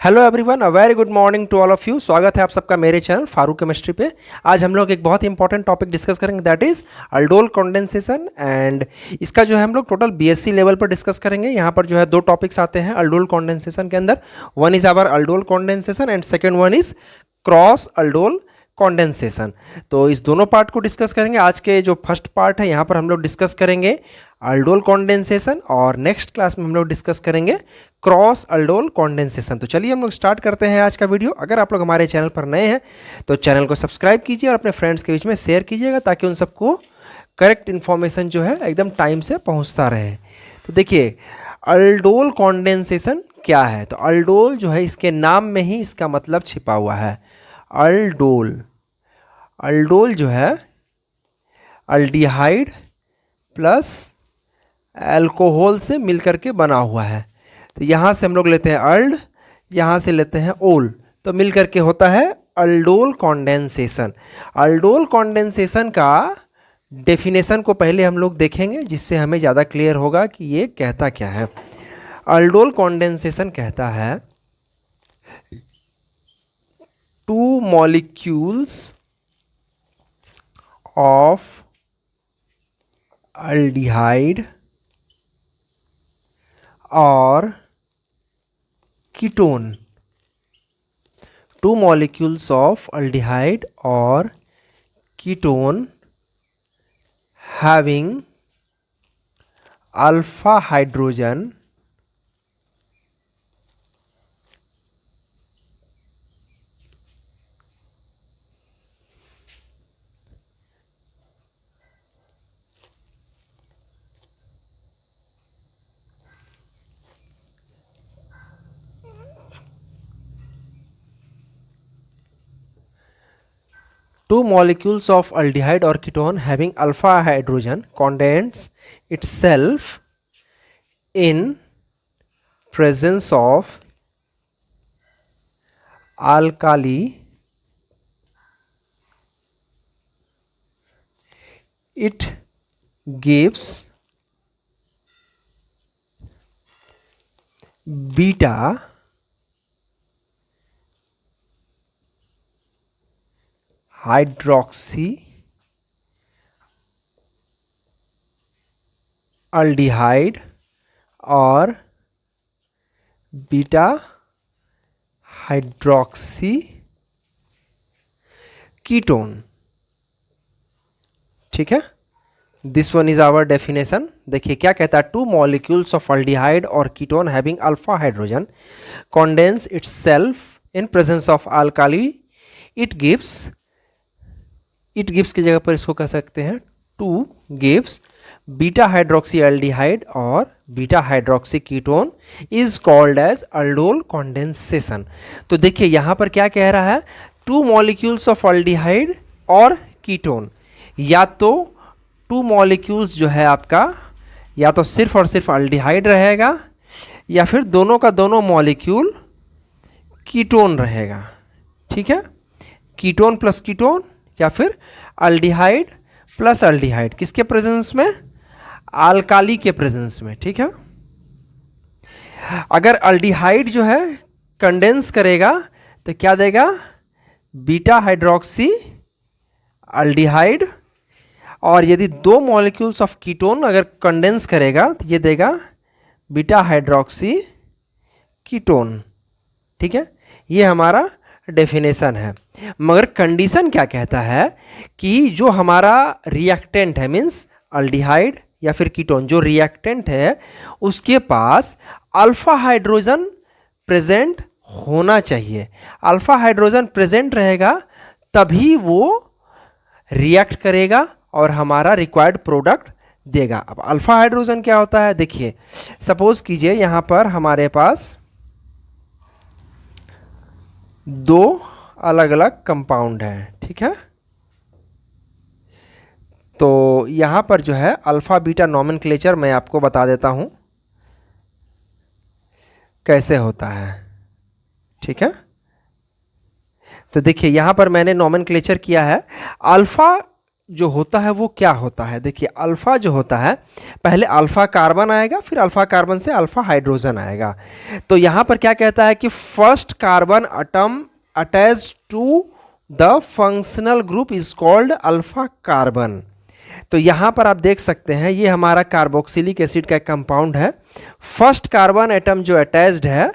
Hello everyone, a very good morning to all of you. स्वागत है आप सबका मेरे चैनल फारूक केमिस्ट्री पे। आज हम लोग एक बहुत ही इंपॉर्टेंट टॉपिक डिस्कस करेंगे, that is aldol condensation. And इसका जो है हम लोग टोटल बीएससी लेवल पर डिस्कस करेंगे। यहाँ पर जो है दो टॉपिक्स आते हैं अल्डोल कंडेंसेशन के अंदर। One is our aldol condensation and second one is cross aldol condensation. तो इस दोनों पार्ट को डिस्कस करेंगे। आज के जो फर्स्ट पार्ट है यहाँ पर हम लोग डिस्कस करेंगे अल्डोल कंडेंसेशन और नेक्स्ट क्लास में हम लोग डिस्कस करेंगे क्रॉस अल्डोल कंडेंसेशन। तो चलिए हम लोग स्टार्ट करते हैं आज का वीडियो। अगर आप लोग हमारे चैनल पर नए हैं तो चैनल को सब्सक्राइब कीजिए और अपने फ्रेंड्स के बीच में शेयर कीजिएगा ताकि उन सबको करेक्ट इन्फॉर्मेशन जो है एकदम टाइम से पहुँचता रहे। तो देखिए अल्डोल कंडेंसेशन क्या है। तो अल्डोल जो है इसके नाम में ही इसका मतलब छिपा हुआ है। अल्डोल जो है अल्डिहाइड प्लस अल्कोहल से मिलकर के बना हुआ है। तो यहाँ से हम लोग लेते हैं अल्ड, यहाँ से लेते हैं ओल, तो मिलकर के होता है अल्डोल कंडेंसेशन। अल्डोल कंडेंसेशन का डेफिनेशन को पहले हम लोग देखेंगे जिससे हमें ज़्यादा क्लियर होगा कि ये कहता क्या है। अल्डोल कंडेंसेशन कहता है two molecules of aldehyde or ketone, two molecules of aldehyde or ketone having alpha hydrogen two molecules of aldehyde or ketone having alpha hydrogen condense itself in presence of alkali it gives beta hydroxy aldehyde और beta hydroxy ketone. ठीक है, this one is our definition. देखिए क्या कहता है, two molecules of aldehyde और ketone having alpha hydrogen condense itself in presence of alkali it gives की जगह पर इसको कह सकते हैं to gives beta hydroxy aldehyde और beta hydroxy ketone is called as aldol condensation. तो देखिए यहाँ पर क्या कह रहा है, टू मॉलिक्यूल्स ऑफ अल्डिहाइड और कीटोन, या तो टू मॉलिक्यूल्स जो है आपका या तो सिर्फ और सिर्फ अल्डिहाइड रहेगा या फिर दोनों का दोनों मॉलिक्यूल कीटोन रहेगा। ठीक है, कीटोन प्लस कीटोन या फिर अल्डिहाइड प्लस अल्डिहाइड, किसके प्रेजेंस में, अल्काली के प्रेजेंस में। ठीक है, अगर अल्डिहाइड जो है कंडेंस करेगा तो क्या देगा, बीटा हाइड्रोक्सी अल्डिहाइड, और यदि दो मॉलिक्यूल्स ऑफ कीटोन अगर कंडेंस करेगा तो ये देगा बीटा हाइड्रोक्सी कीटोन। ठीक है, ये हमारा डेफिनेशन है। मगर कंडीशन क्या कहता है कि जो हमारा रिएक्टेंट है, मीन्स अल्डिहाइड या फिर कीटोन, जो रिएक्टेंट है उसके पास अल्फा हाइड्रोजन प्रेजेंट होना चाहिए। अल्फा हाइड्रोजन प्रेजेंट रहेगा तभी वो रिएक्ट करेगा और हमारा रिक्वायर्ड प्रोडक्ट देगा। अब अल्फा हाइड्रोजन क्या होता है, देखिए सपोज कीजिए यहाँ पर हमारे पास दो अलग अलग कंपाउंड हैं। ठीक है, तो यहाँ पर जो है अल्फ़ा बीटा नॉमेनक्लेचर मैं आपको बता देता हूँ कैसे होता है। ठीक है, तो देखिए यहाँ पर मैंने नॉमेनक्लेचर किया है। अल्फ़ा जो होता है वो क्या होता है, देखिए अल्फ़ा जो होता है, पहले अल्फ़ा कार्बन आएगा, फिर अल्फ़ा कार्बन से अल्फ़ा हाइड्रोजन आएगा। तो यहाँ पर क्या कहता है कि first carbon atom attached to the functional group is called alpha carbon. तो यहाँ पर आप देख सकते हैं ये हमारा कार्बोक्सिलिक एसिड का एक कंपाउंड है। फर्स्ट कार्बन एटम जो अटैच्ड है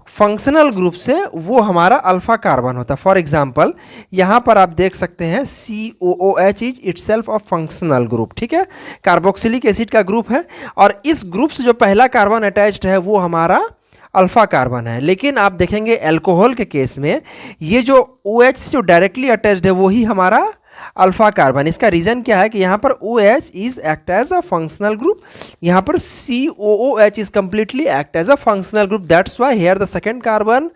फंक्शनल ग्रुप से वो हमारा अल्फा कार्बन होता है। फॉर एग्जांपल यहाँ पर आप देख सकते हैं COOH is itself a functional group, ठीक है, कार्बोक्सिलिक एसिड का ग्रुप है, और इस ग्रुप से जो पहला कार्बन अटैच्ड है वो हमारा अल्फा कार्बन है। लेकिन आप देखेंगे अल्कोहल के केस में ये जो OH जो डायरेक्टली अटैच्ड है वही हमारा अल्फा कार्बन। इसका रीजन क्या है कि यहाँ पर OH is act as a functional group, यहाँ पर COOH is completely act as a functional group, that's why here the second carbon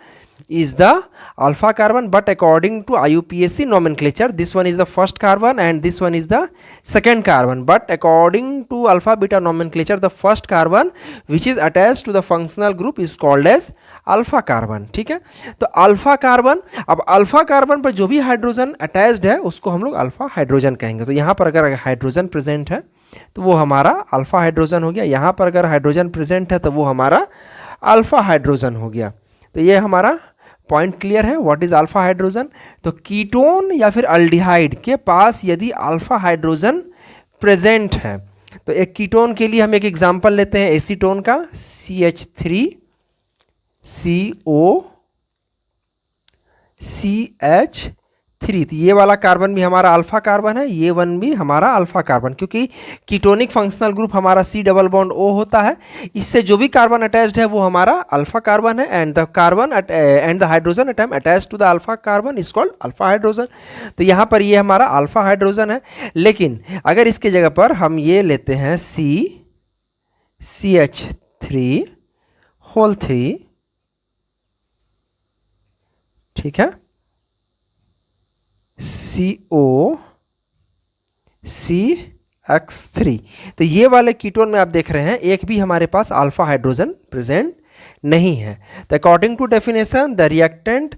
is the alpha carbon, but according to IUPAC nomenclature this one is the first carbon and this one is the second carbon, but according to alpha beta nomenclature the first carbon which is attached to the functional group is called as alpha carbon, ठीक है। तो alpha carbon, अब alpha carbon पर जो भी hydrogen attached है उसको हम लोग अल्फा हाइड्रोजन कहेंगे। तो यहाँ पर अगर हाइड्रोजन प्रेजेंट है तो वो हमारा अल्फा हाइड्रोजन हो गया, यहाँ पर अगर हाइड्रोजन प्रेजेंट है तो वो हमारा अल्फा हाइड्रोजन हो गया। तो ये हमारा पॉइंट क्लियर है व्हाट इज अल्फा हाइड्रोजन। तो कीटोन या फिर अल्डिहाइड के पास यदि अल्फा हाइड्रोजन प्रेजेंट है तो एक कीटोन के लिए हम एक एग्जांपल लेते हैं एसीटोन का, CH3COCH3। तो ये वाला कार्बन भी हमारा अल्फा कार्बन है, ये वन भी हमारा अल्फा कार्बन, क्योंकि कीटोनिक फंक्शनल ग्रुप हमारा C डबल बॉन्ड O होता है, इससे जो भी कार्बन अटैच्ड है वो हमारा अल्फा कार्बन है, and the carbon and the hydrogen atom attached to the alpha carbon is called alpha hydrogen. तो यहाँ पर ये हमारा अल्फा हाइड्रोजन है। लेकिन अगर इसके जगह पर हम ये लेते हैं CH3 ठीक है, COCH3, तो ये वाले कीटोन में आप देख रहे हैं एक भी हमारे पास अल्फा हाइड्रोजन प्रेजेंट नहीं है। तो according to definition the reactant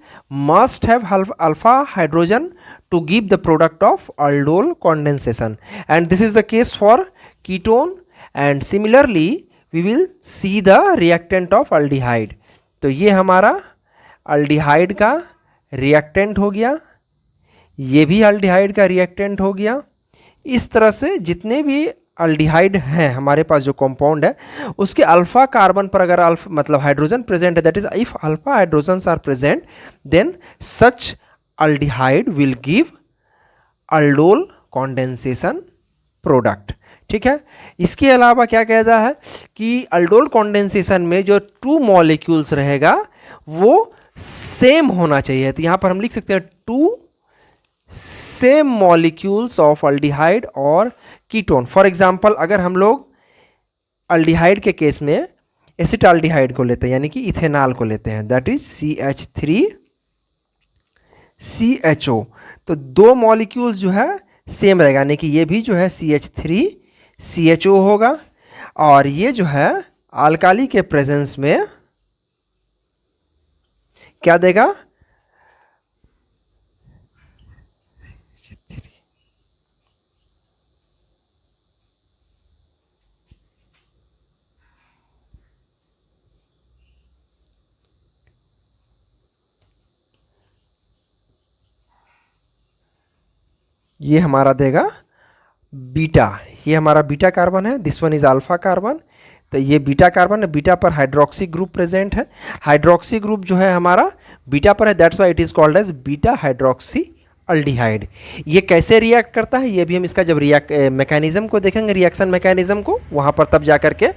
must have alpha hydrogen to give the product of aldol condensation, and this is the case for ketone, and similarly we will see the reactant of aldehyde. तो ये हमारा aldehyde का reactant हो गया, ये भी aldehyde का reactant हो गया। इस तरह से जितने भी अल्डिहाइड हैं हमारे पास जो कंपाउंड है उसके अल्फा कार्बन पर अगर अल्फा मतलब हाइड्रोजन प्रेजेंट है, that is if alpha hydrogens are present then such aldehyde will give aldol condensation product, ठीक है। इसके अलावा क्या कहता है कि aldol कंडेंसेशन में जो टू मॉलिक्यूल्स रहेगा वो सेम होना चाहिए। तो यहाँ पर हम लिख सकते हैं two same molecules of aldehyde और कीटोन। फॉर एग्जांपल अगर हम लोग अल्डिहाइड के केस में एसिटाल्डिहाइड को लेते हैं यानी कि इथेनॉल को लेते हैं, दैट इज CH3CHO, तो दो मॉलिक्यूल्स जो है सेम रहेगा, यानी कि ये भी जो है CH3CHO होगा, और ये जो है अल्काली के प्रेजेंस में क्या देगा, ये हमारा देगा बीटा, ये हमारा बीटा कार्बन है, this one is alpha carbon. तो ये बीटा कार्बन है, बीटा पर हाइड्रोक्सी ग्रुप प्रेजेंट है, हाइड्रोक्सी ग्रुप जो है हमारा बीटा पर है, that's why it is called as beta hydroxy aldehyde. ये कैसे रिएक्ट करता है ये भी हम इसका जब मैकेनिज्म को देखेंगे, रिएक्शन मैकेनिज्म को, वहाँ पर तब जा करके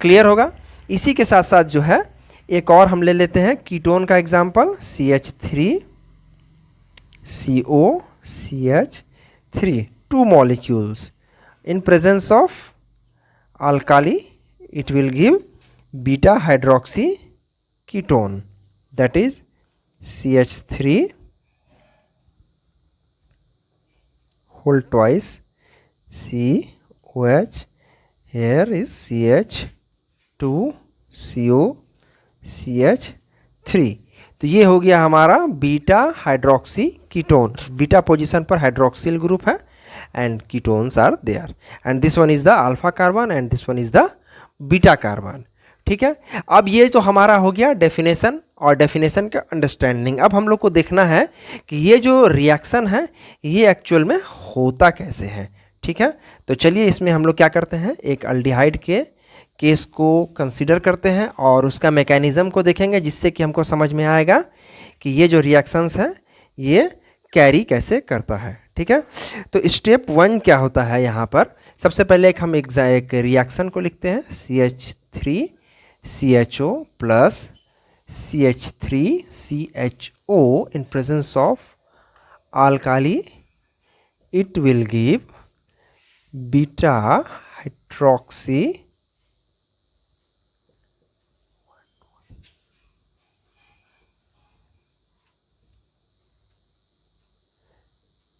क्लियर होगा। इसी के साथ साथ जो है एक और हम ले लेते हैं कीटोन का example, CH3COCH3, two molecules in presence of alkali it will give beta hydroxy ketone, that is CH3 whole twice COH, here is CH2COCH3। तो ये हो गया हमारा beta hydroxy ketone, beta position पर हाइड्रोक्सिल ग्रुप है and ketones are there, and this one is the alpha carbon and this one is the beta carbon. ठीक है, अब ये तो हमारा हो गया डेफिनेशन और डेफिनेशन का अंडरस्टैंडिंग. अब हम लोग को देखना है कि ये जो रिएक्शन है ये एक्चुअल में होता कैसे है. ठीक है, तो चलिए इसमें हम लोग क्या करते हैं, एक अल्डिहाइड के केस को कंसीडर करते हैं और उसका मैकेनिज़्म को देखेंगे, जिससे कि हमको समझ में आएगा कि ये जो रिएक्शंस है ये कैरी कैसे करता है. ठीक है, तो स्टेप 1 क्या होता है यहाँ पर. सबसे पहले हम एक रिएक्शन को लिखते हैं, CH3CHO plus CH3CHO in presence of alkali, it will give beta hydroxy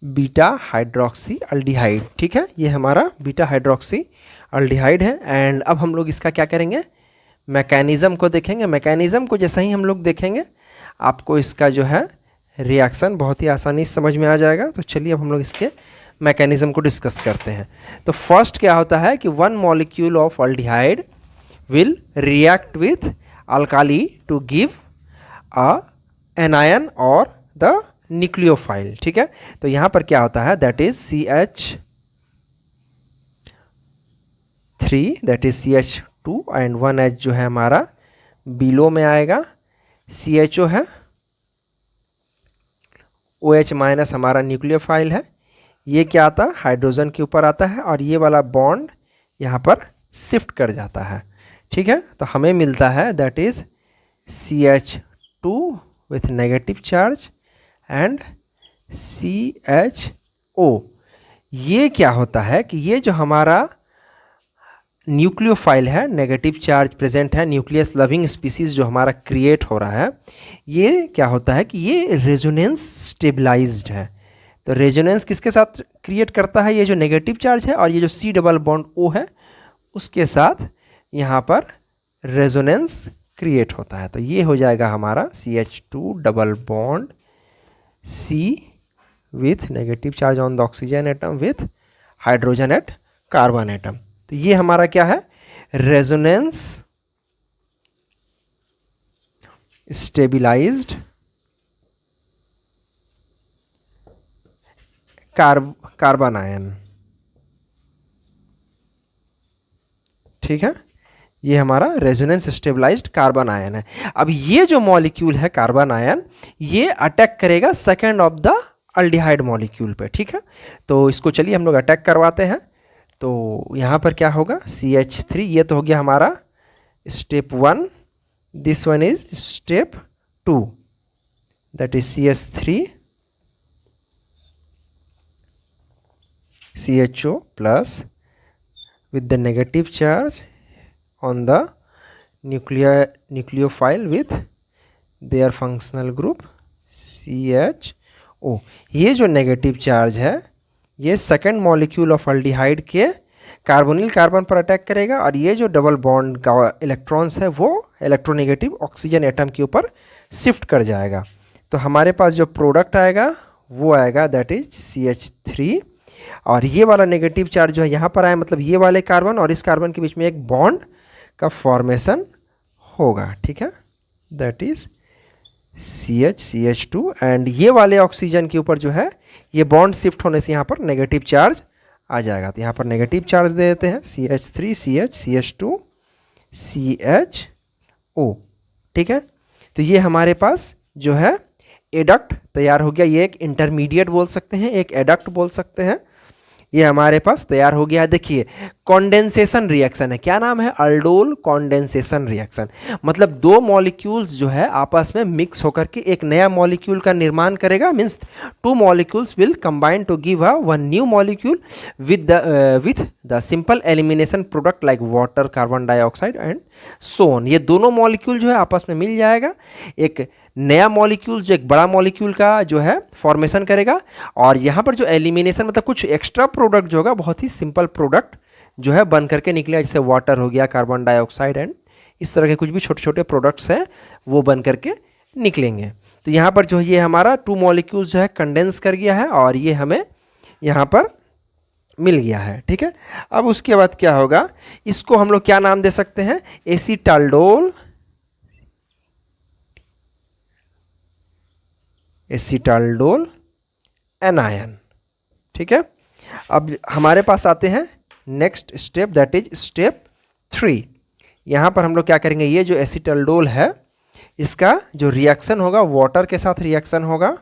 beta hydroxy aldehyde. ठीक है, ये हमारा बीटा हाइड्रोक्सी अल्डिहाइड है. एंड अब हम लोग इसका क्या करेंगे, मैकेनिज़्म को देखेंगे. मैकेनिज़्म को जैसे ही हम लोग देखेंगे आपको इसका जो है रिएक्शन बहुत ही आसानी से समझ में आ जाएगा. तो चलिए अब हम लोग इसके मैकेनिज़्म को डिस्कस करते हैं. तो फर्स्ट क्या होता है कि one molecule of aldehyde will react with alkali to give a anion और द न्यूक्लियोफाइल. ठीक है, तो यहाँ पर क्या होता है, that is CH3 that is CH2 and 1H जो है हमारा बिलो में आएगा. CHO है, OH माइनस हमारा न्यूक्लियोफाइल है. ये क्या आता है, हाइड्रोजन के ऊपर आता है और ये वाला बॉन्ड यहाँ पर शिफ्ट कर जाता है. ठीक है, तो हमें मिलता है that is CH2 with negative charge and CHO. ये क्या होता है कि ये जो हमारा न्यूक्लियोफाइल है, नेगेटिव चार्ज प्रेजेंट है, न्यूक्लियस लविंग स्पीसीज जो हमारा क्रिएट हो रहा है, ये क्या होता है कि ये रेजोनेंस स्टेबलाइज्ड है. तो रेजोनेंस किसके साथ क्रिएट करता है, ये जो नेगेटिव चार्ज है और ये जो C डबल बॉन्ड O है उसके साथ यहाँ पर रेजोनेंस क्रिएट होता है. तो ये हो जाएगा हमारा CH2 double bond C with negative charge on the oxygen atom with hydrogen at carbon atom. तो ये हमारा क्या है, रेजोनेंस स्टेबिलाइज्ड कार्बन आयन. ठीक है, ये हमारा रेजोनेंस स्टेबलाइज्ड कार्बन आयन है. अब ये जो मॉलिक्यूल है कार्बन आयन, ये अटैक करेगा second of the aldehyde molecule पे. ठीक है, तो इसको चलिए हम लोग अटैक करवाते हैं. तो यहाँ पर क्या होगा, CH3 ये तो हो गया हमारा step 1, this one is step 2 that is CH3 CHO plus with the negative charge on the nucleophile with their functional group CHO. ये जो नेगेटिव चार्ज है ये सेकेंड मॉलिक्यूल ऑफ अल्डिहाइड के कार्बोनिल कार्बन पर अटैक करेगा और ये जो डबल बॉन्ड का इलेक्ट्रॉन्स है वो इलेक्ट्रोनेगेटिव ऑक्सीजन एटम के ऊपर शिफ्ट कर जाएगा. तो हमारे पास जो प्रोडक्ट आएगा वो आएगा दैट इज CH3 और ये वाला नेगेटिव चार्ज जो है यहाँ पर आया, मतलब ये वाले कार्बन और इस कार्बन के बीच में एक बॉन्ड का फॉर्मेशन होगा. ठीक है, दैट इज CH2 एंड ये वाले ऑक्सीजन के ऊपर जो है ये बॉन्ड शिफ्ट होने से यहाँ पर नेगेटिव चार्ज आ जाएगा. तो यहाँ पर नेगेटिव चार्ज दे देते हैं CH3 CH2 CHO. ठीक है, तो ये हमारे पास जो है एडक्ट तैयार हो गया. ये एक इंटरमीडिएट बोल सकते हैं, एक एडक्ट बोल सकते हैं. ये हमारे पास तैयार हो गया है. देखिए कॉन्डेंसेशन रिएक्शन है, क्या नाम है, अल्डोल कॉन्डेंसेशन रिएक्शन. मतलब दो मॉलिक्यूल्स जो है आपस में मिक्स होकर के एक नया मॉलिक्यूल का निर्माण करेगा. Means two molecules will combine to give a one new molecule with the simple elimination product like water, carbon dioxide and so on. ये दोनों मॉलिक्यूल जो है आपस में मिल जाएगा, एक नया मॉलिक्यूल जो एक बड़ा मॉलिक्यूल का जो है फॉर्मेशन करेगा. और यहाँ पर जो एलिमिनेशन मतलब कुछ एक्स्ट्रा प्रोडक्ट जो होगा, बहुत ही सिंपल प्रोडक्ट जो है बन करके निकलेगा, जैसे वाटर हो गया, कार्बन डाइऑक्साइड एंड इस तरह के कुछ भी छोटे छोटे प्रोडक्ट्स हैं वो बन करके निकलेंगे. तो यहाँ पर जो ये हमारा टू मॉलिक्यूल्स जो है कंडेंस कर गया है और ये हमें यहाँ पर मिल गया है, ठीक है। अब उसके बाद क्या होगा, इसको हम लोग क्या नाम दे सकते हैं, एसीटाल्डोल, एसीटाल्डोल एनायन, ठीक है। अब हमारे पास आते हैं next step, that is step 3। यहाँ पर हम लोग क्या करेंगे, ये जो एसीटाल्डोल है इसका जो रिएक्शन होगा वाटर के साथ रिएक्शन होगा,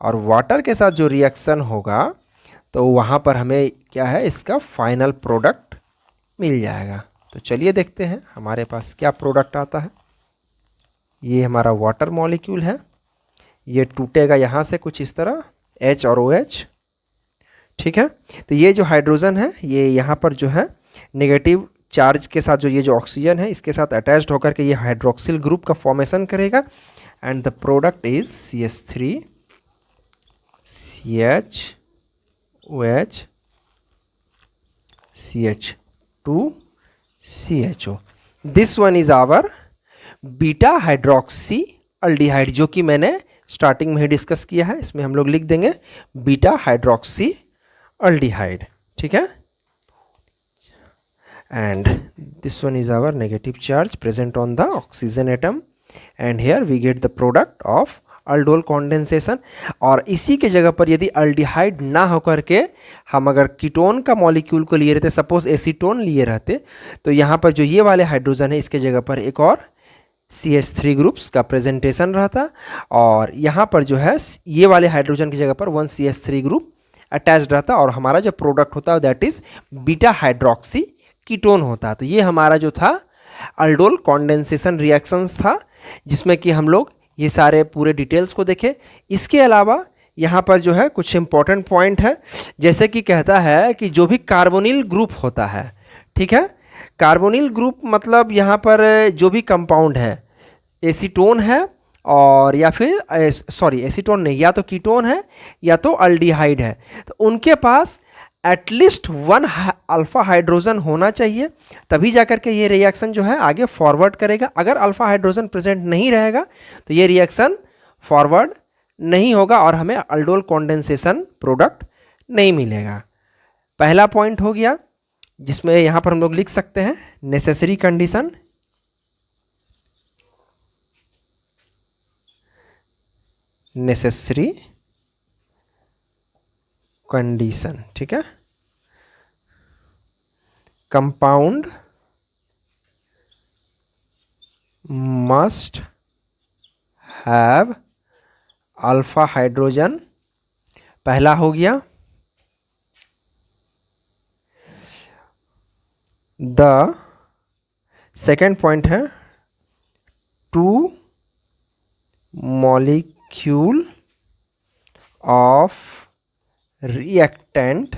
और वाटर के साथ जो रिएक्शन होगा तो वहाँ पर हमें क्या है, इसका फाइनल प्रोडक्ट मिल जाएगा। तो चलिए देखते हैं हमारे पास क्या प्रोडक्ट आता है। ये हमारा वाटर मॉलिक्यूल है, ये टूटेगा यहाँ से कुछ इस तरह, H और OH, ठीक है। तो ये जो हाइड्रोजन है ये यहाँ पर जो है नेगेटिव चार्ज के साथ जो ये जो ऑक्सीजन है इसके साथ अटैच्ड होकर के ये हाइड्रोक्सिल ग्रुप का फॉर्मेशन करेगा, and the product is CH3 CH OH CH2 CHO। This one is our beta hydroxy aldehyde, जो कि मैंने स्टार्टिंग में ही डिस्कस किया है। इसमें हम लोग लिख देंगे बीटा हाइड्रोक्सी अल्डिहाइड, ठीक है। and this one is our negative charge present on the oxygen atom, and here we get the product of aldol condensation। और इसी के जगह पर यदि अल्डिहाइड ना होकर के हम अगर कीटोन का मॉलिक्यूल को लिए रहते, सपोज एसीटोन लिए रहते, तो यहाँ पर जो ये वाले हाइड्रोजन है इसके जगह पर एक और CH3 ग्रुप्स का प्रेजेंटेशन रहता, और यहाँ पर जो है ये वाले हाइड्रोजन की जगह पर 1 CH3 ग्रुप अटैच्ड रहता, और हमारा जो प्रोडक्ट होता है that is beta hydroxy ketone होता। तो ये हमारा जो था अल्डोल कॉन्डेंसेशन रिएक्शंस था, जिसमें कि हम लोग ये सारे पूरे डिटेल्स को देखें। इसके अलावा यहाँ पर जो है कुछ इंपॉर्टेंट पॉइंट है, जैसे कि कहता है कि जो भी कार्बोनिल ग्रुप होता है, ठीक है, कार्बोनिल ग्रुप मतलब यहाँ पर जो भी कंपाउंड है, एसीटोन है और या फिर सॉरी एसीटोन नहीं, या तो कीटोन है या तो अल्डिहाइड है, तो उनके पास एटलीस्ट 1 अल्फा हाइड्रोजन होना चाहिए, तभी जाकर के ये रिएक्शन जो है आगे फॉरवर्ड करेगा। अगर अल्फा हाइड्रोजन प्रेजेंट नहीं रहेगा तो ये रिएक्शन फॉरवर्ड नहीं होगा और हमें अल्डोल कॉन्डेंसेशन प्रोडक्ट नहीं मिलेगा। पहला पॉइंट हो गया, जिसमें यहाँ पर हम लोग लिख सकते हैं नेसेसरी कंडीशन, नेसेसरी कंडीशन, ठीक है। Compound must have alpha hydrogen, पहला हो गया। द सेकेंड पॉइंट है 2 molecule of reactant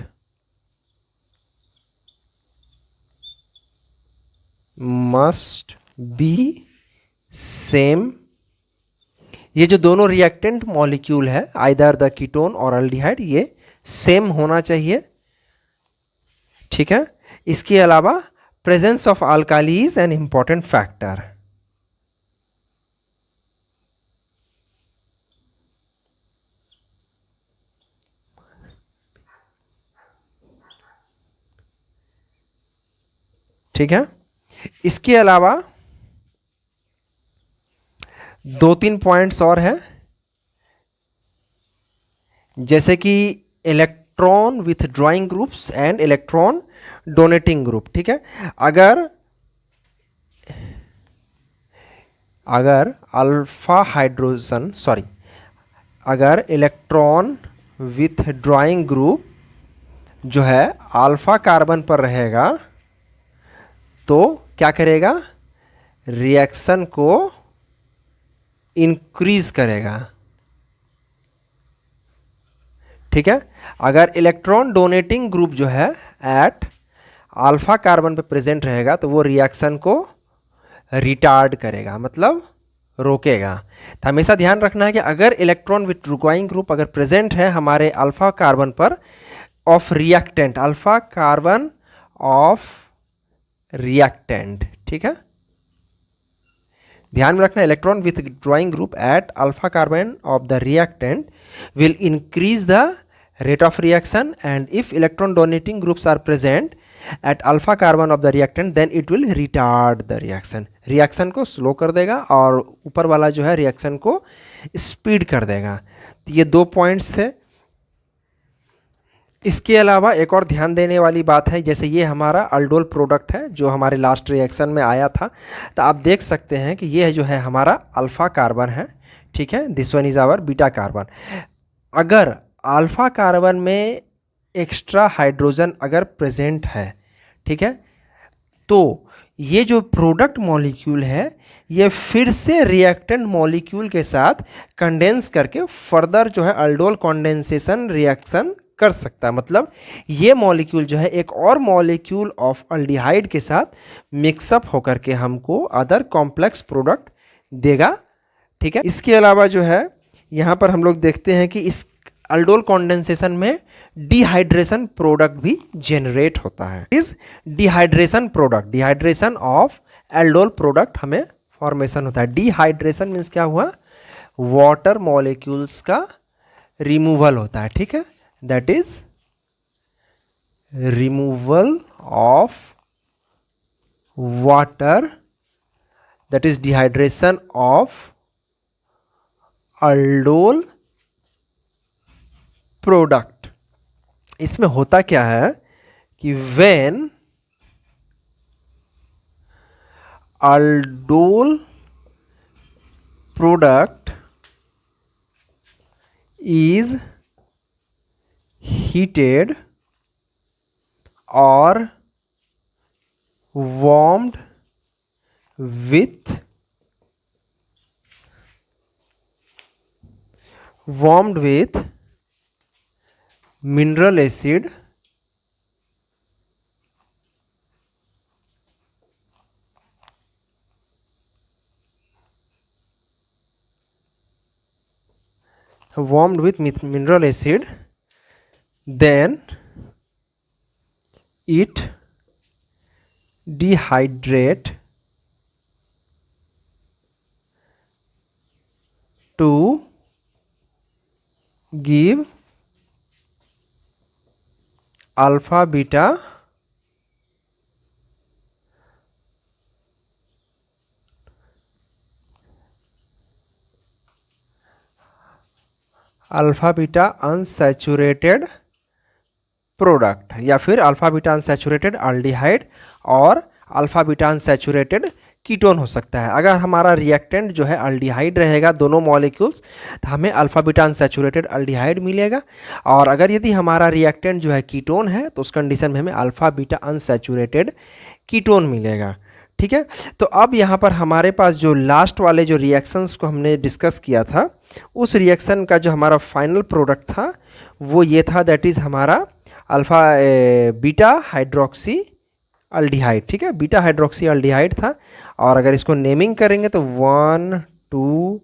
must be same। ये जो दोनों रिएक्टेंट मॉलिक्यूल है आइदर द कीटोन और अल्डिहाइड, ये सेम होना चाहिए, ठीक है। इसके अलावा presence of alkali is an important factor. ठीक है, इसके अलावा 2-3 पॉइंट्स और है, जैसे कि electron with drawing groups and electron donating group, ठीक है। अगर अल्फा हाइड्रोजन सॉरी अगर इलेक्ट्रॉन विथ ड्रॉइंग ग्रुप जो है अल्फा कार्बन पर रहेगा तो क्या करेगा, रिएक्शन को इंक्रीज करेगा, ठीक है। अगर इलेक्ट्रॉन डोनेटिंग ग्रुप जो है एट अल्फा कार्बन पे प्रेजेंट रहेगा तो वो रिएक्शन को रिटार्ड करेगा, मतलब रोकेगा। तो हमेशा ध्यान रखना है कि अगर इलेक्ट्रॉन विथ ड्रॉइंग ग्रुप अगर प्रेजेंट है हमारे अल्फा कार्बन पर of reactant, alpha carbon of reactant, ठीक है, ध्यान में रखना। Electron withdrawing group at alpha carbon of the reactant will increase the rate of reaction, and if electron donating groups are present at alpha carbon of the reactant then it will retard the reaction. reaction को slow कर देगा और ऊपर वाला जो है reaction को speed कर देगा. तो ये 2 points थे. इसके अलावा एक और ध्यान देने वाली बात है, जैसे ये हमारा अल्डोल प्रोडक्ट है जो हमारे लास्ट रिएक्शन में आया था, तो आप देख सकते हैं कि ये जो है हमारा अल्फ़ा कार्बन है, ठीक है, this one is our beta carbon. अगर अल्फ़ा कार्बन में एक्स्ट्रा हाइड्रोजन अगर प्रेजेंट है, ठीक है, तो ये जो प्रोडक्ट मॉलिक्यूल है ये फिर से रिएक्टेंट मॉलिक्यूल के साथ कंडेंस करके फर्दर जो है अल्डोल कंडेंसेशन रिएक्शन कर सकता है. मतलब ये मॉलिक्यूल जो है एक और मॉलिक्यूल ऑफ अल्डिहाइड के साथ मिक्सअप होकर के हमको अदर कॉम्प्लेक्स प्रोडक्ट देगा, ठीक है. इसके अलावा जो है यहाँ पर हम लोग देखते हैं कि इस अल्डोल कंडेंसेशन में डिहाइड्रेशन प्रोडक्ट भी जनरेट होता है. इस dehydration product, dehydration of aldol product हमें फॉर्मेशन होता है. डिहाइड्रेशन मीन्स क्या हुआ, वाटर मॉलिक्यूल्स का रिमूवल होता है, ठीक है. That is removal of water, that is dehydration of aldol product. इसमें होता क्या है कि when aldol product is heated or warmed with mineral acid then it dehydrate to give alpha beta unsaturated product, या फिर अल्फा बीटा अनसैचुरेटेड अल्डिहाइड और alpha beta unsaturated ketone हो सकता है. अगर हमारा रिएक्टेंट जो है अल्डिहाइड रहेगा दोनों मॉलिक्यूल्स, तो हमें अल्फा बीटा अनसैचुरेटेड अल्डिहाइड मिलेगा. और अगर यदि हमारा रिएक्टेंट जो है कीटोन है तो उस कंडीशन में हमें अल्फा बीटा अनसैचुरेटेड कीटोन मिलेगा, ठीक है. तो अब यहाँ पर हमारे पास जो लास्ट वाले जो रिएक्शंस को हमने डिस्कस किया था, उस रिएक्शन का जो हमारा फाइनल प्रोडक्ट था वो ये था, दैट इज़ हमारा अल्फ़ा बीटा हाइड्रोक्सी अल्डिहाइड, ठीक है, बीटा हाइड्रोक्सी अल्डिहाइड था. और अगर इसको नेमिंग करेंगे तो 1 2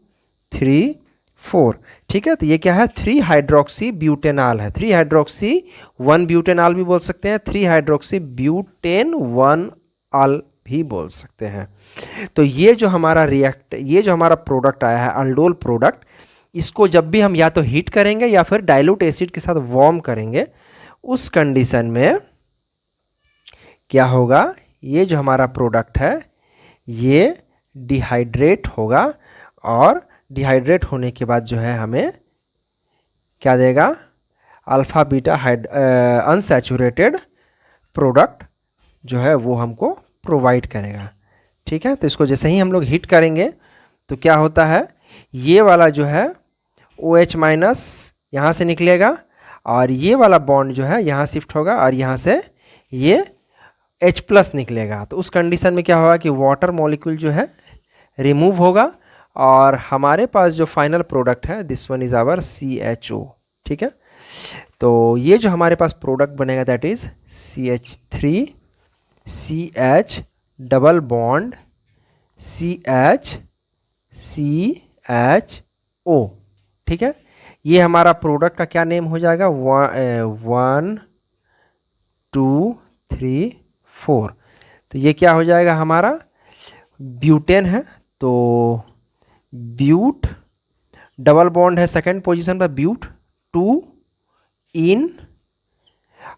3 4, ठीक है. तो ये क्या है, 3 हाइड्रोक्सी ब्यूटेनॉल है. 3 हाइड्रोक्सी 1 ब्यूटेनॉल भी बोल सकते हैं, 3 हाइड्रोक्सी ब्यूटेन 1 ऑल भी बोल सकते हैं. तो ये जो हमारा प्रोडक्ट आया है अल्डोल प्रोडक्ट, इसको जब भी हम या तो हीट करेंगे या फिर डाइल्यूट एसिड के साथ वार्म करेंगे, उस कंडीशन में क्या होगा, ये जो हमारा प्रोडक्ट है ये डिहाइड्रेट होगा. और डिहाइड्रेट होने के बाद जो है हमें क्या देगा, अल्फ़ा बीटा अनसैचुरेटेड प्रोडक्ट जो है वो हमको प्रोवाइड करेगा, ठीक है. तो इसको जैसे ही हम लोग हीट करेंगे तो क्या होता है, ये वाला जो है OH माइनस यहाँ से निकलेगा और ये वाला बॉन्ड जो है यहाँ शिफ्ट होगा और यहाँ से ये H प्लस निकलेगा. तो उस कंडीशन में क्या होगा कि वाटर मॉलिक्यूल जो है रिमूव होगा और हमारे पास जो फाइनल प्रोडक्ट है this one is our CHO, ठीक है. तो ये जो हमारे पास प्रोडक्ट बनेगा that is CH3 CH double bond CH CHO, ठीक है. ये हमारा प्रोडक्ट का क्या नेम हो जाएगा, 1 2 3 4. तो ये क्या हो जाएगा, हमारा ब्यूटेन है. तो ब्यूट डबल बॉन्ड है सेकंड पोजीशन पर, ब्यूट 2 इन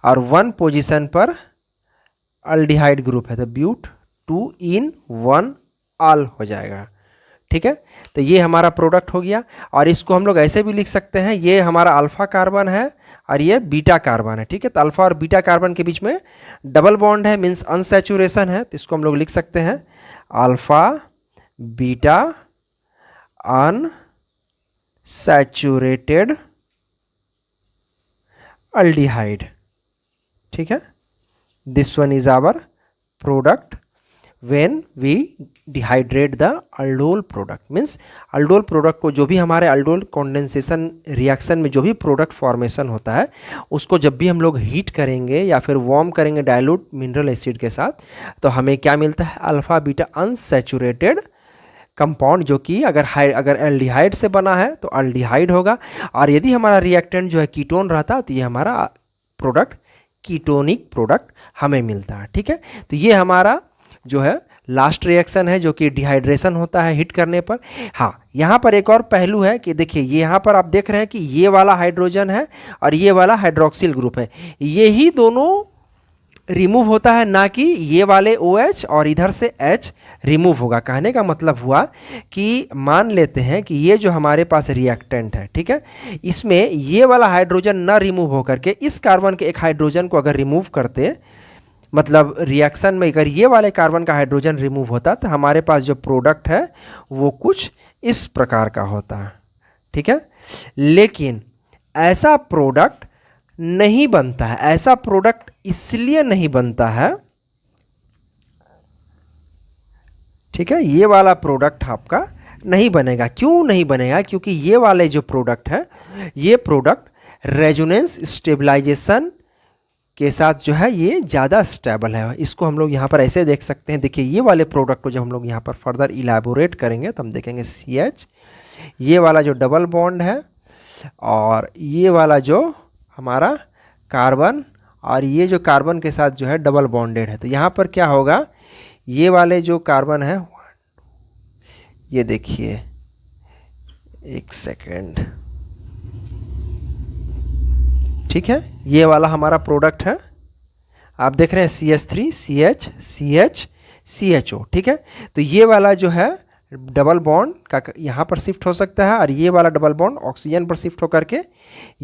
और 1 पोजीशन पर अल्डिहाइड ग्रुप है तो ब्यूट 2 इन 1 ऑल हो जाएगा। ठीक है, तो ये हमारा प्रोडक्ट हो गया। और इसको हम लोग ऐसे भी लिख सकते हैं, ये हमारा अल्फा कार्बन है और ये बीटा कार्बन है। ठीक है, तो अल्फा और बीटा कार्बन के बीच में डबल बॉन्ड है, मीन्स अनसैचुरेशन है, तो इसको हम लोग लिख सकते हैं अल्फा बीटा अनसैचुरेटेड अल्डिहाइड। ठीक है, this one is our product when we dehydrate the aldol product, means aldol product को जो भी हमारे aldol condensation रिएक्शन में जो भी प्रोडक्ट फॉर्मेशन होता है उसको जब भी हम लोग हीट करेंगे या फिर वार्म करेंगे डाइल्यूट मिनरल एसिड के साथ, तो हमें क्या मिलता है अल्फा बीटा अनसैचुरेटेड कंपाउंड, जो कि अगर एल्डिहाइड से बना है तो अल्डिहाइड होगा, और यदि हमारा रिएक्टेंट जो है कीटोन रहता तो ये हमारा प्रोडक्ट कीटोनिक प्रोडक्ट हमें मिलता है। ठीक है, तो ये हमारा जो है लास्ट रिएक्शन है जो कि डिहाइड्रेशन होता है हीट करने पर। हाँ, यहाँ पर एक और पहलू है कि देखिए ये यहाँ पर आप देख रहे हैं कि ये वाला हाइड्रोजन है और ये वाला हाइड्रोक्सिल ग्रुप है, ये ही दोनों रिमूव होता है, ना कि ये वाले OH और इधर से H रिमूव होगा। कहने का मतलब हुआ कि मान लेते हैं कि ये जो हमारे पास रिएक्टेंट है, ठीक है, इसमें ये वाला हाइड्रोजन ना रिमूव होकर के इस कार्बन के एक हाइड्रोजन को अगर रिमूव करते, मतलब रिएक्शन में अगर ये वाले कार्बन का हाइड्रोजन रिमूव होता तो हमारे पास जो प्रोडक्ट है वो कुछ इस प्रकार का होता है। ठीक है, लेकिन ऐसा प्रोडक्ट नहीं बनता है। ऐसा प्रोडक्ट इसलिए नहीं बनता है, ठीक है, ये वाला प्रोडक्ट आपका नहीं बनेगा। क्यों नहीं बनेगा? क्योंकि ये वाले जो प्रोडक्ट है ये प्रोडक्ट रेजोनेंस स्टेबलाइजेशन के साथ जो है ये ज़्यादा स्टेबल है। इसको हम लोग यहाँ पर ऐसे देख सकते हैं। देखिए ये वाले प्रोडक्ट को जब हम लोग यहाँ पर फर्दर इलेबोरेट करेंगे तो हम देखेंगे CH, ये वाला जो डबल बॉन्ड है और ये वाला जो हमारा कार्बन और ये जो कार्बन के साथ जो है डबल बॉन्डेड है, तो यहाँ पर क्या होगा, ये वाले जो कार्बन है, ये देखिए एक सेकेंड, ठीक है, ये वाला हमारा प्रोडक्ट है, आप देख रहे हैं CH3 CH CH CHO। ठीक है, तो ये वाला जो है डबल बॉन्ड का यहाँ पर शिफ्ट हो सकता है और ये वाला डबल बॉन्ड ऑक्सीजन पर शिफ्ट होकर के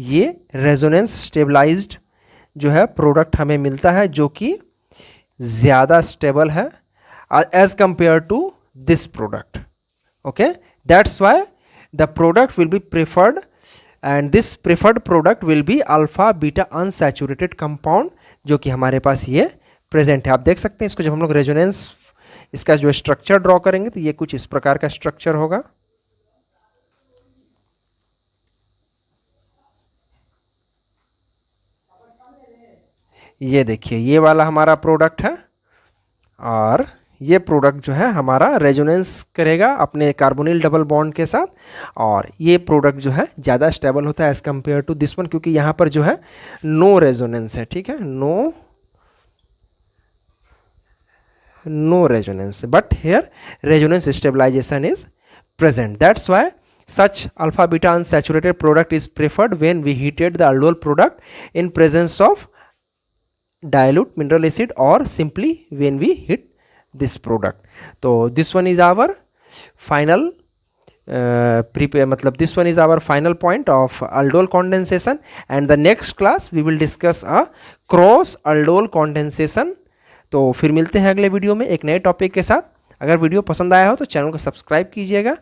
ये रेजोनेंस स्टेबलाइज्ड जो है प्रोडक्ट हमें मिलता है, जो कि ज़्यादा स्टेबल है as compare to this product. Okay, that's why the product will be preferred and this preferred product will be alpha beta unsaturated compound, जो कि हमारे पास ये प्रेजेंट है। आप देख सकते हैं इसको जब हम लोग रेजोनेंस इसका जो स्ट्रक्चर ड्रॉ करेंगे तो ये कुछ इस प्रकार का स्ट्रक्चर होगा। ये देखिए ये वाला हमारा प्रोडक्ट है और ये प्रोडक्ट जो है हमारा रेजोनेंस करेगा अपने कार्बोनिल डबल बॉन्ड के साथ, और ये प्रोडक्ट जो है ज़्यादा स्टेबल होता है as compare to this one, क्योंकि यहाँ पर जो है नो रेजोनेंस है। ठीक है, no resonance, but here resonance stabilization is present. That's why such alpha beta unsaturated product is preferred when we heated the aldol product in presence of dilute mineral acid or simply when we heat this product. So this one is our final this one is our final point of aldol condensation, and the next class we will discuss a cross aldol condensation. तो फिर मिलते हैं अगले video में एक नए topic के साथ। अगर वीडियो पसंद आया हो तो चैनल को सब्सक्राइब कीजिएगा।